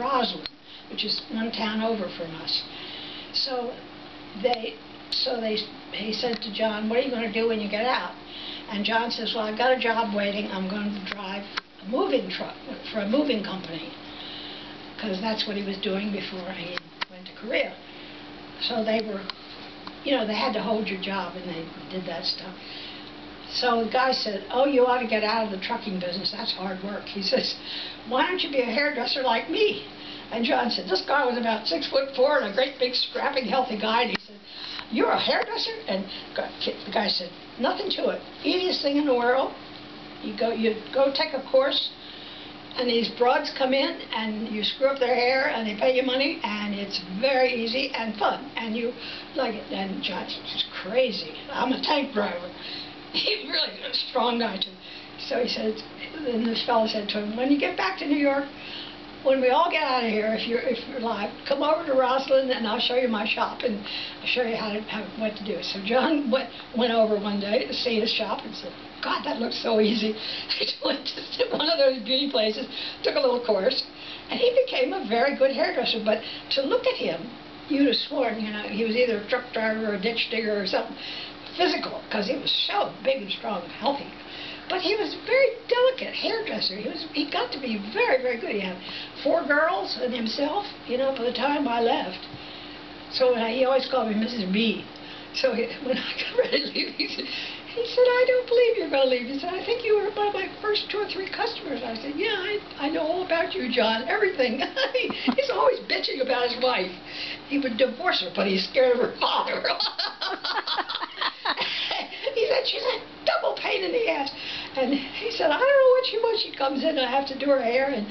Roslyn, which is one town over from us. So he said to John, "What are you going to do when you get out?" And John says, "Well, I've got a job waiting. I'm going to drive a moving truck for a moving company," because that's what he was doing before he went to Korea. So they were, they had to hold your job, and they did that stuff. So the guy said, "Oh, you ought to get out of the trucking business. That's hard work." He says, "Why don't you be a hairdresser like me?" And John said, this guy was about 6'4" and a great big scrapping healthy guy. And he said, "You're a hairdresser?" And the guy said, "Nothing to it. Easiest thing in the world. You go take a course, and these broads come in, and you screw up their hair, and they pay you money, and it's very easy and fun, and you like it." And John said, "It's crazy. I'm a tank driver." He's really a strong guy too. So he said, and this fellow said to him, "When you get back to New York, when we all get out of here, if you're alive, come over to Roslyn, and I'll show you my shop, and I'll show you what to do." So John went over one day to see his shop and said, "God, that looks so easy." He went to one of those beauty places, took a little course, and he became a very good hairdresser. But to look at him, you'd have sworn, he was either a truck driver or a ditch digger or something physical, because he was so big and strong and healthy. But he was a very delicate hairdresser. He got to be very, very good. He had 4 girls and himself, by the time I left. So he always called me Mrs. B. So when I got ready to leave, he said, "I don't believe you're going to leave." He said, "I think you were one of my first 2 or 3 customers." I said, "Yeah, I know all about you, John, everything." He's always bitching about his wife. He would divorce her, but he's scared of her father. He said, "She's a double pain in the ass." And he said, "I don't know what she wants. She comes in and I have to do her hair, and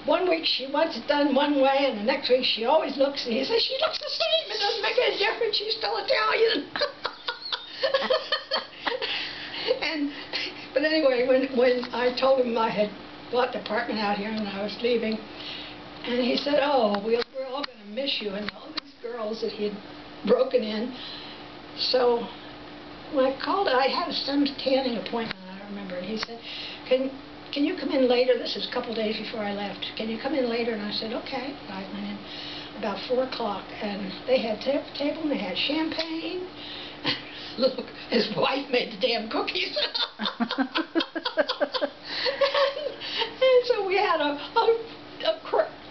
one week she wants it done one way, and the next week she always looks," and he says, "She looks the same. It doesn't make any difference. She's still Italian." But anyway, when I told him I had bought the apartment out here and I was leaving, and he said, "Oh, we're all going to miss you," and all these girls that he had broken in. So when I called, I had some tanning appointment, I don't remember, and he said, Can you come in later? This is a couple days before I left. "Can you come in later?" And I said, "Okay." I went in about 4 o'clock, and they had table, and they had champagne. Look, his wife made the damn cookies. and so we had a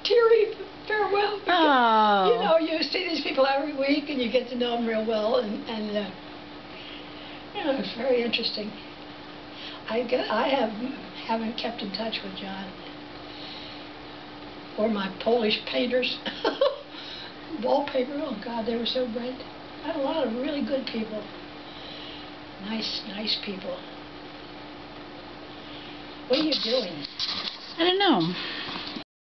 teary farewell. Oh. You see these people every week, and you get to know them real well, and it's very interesting. I haven't kept in touch with John or my Polish painters. Wallpaper, oh God, they were so great. I had a lot of really good people. Nice people. What are you doing? I don't know.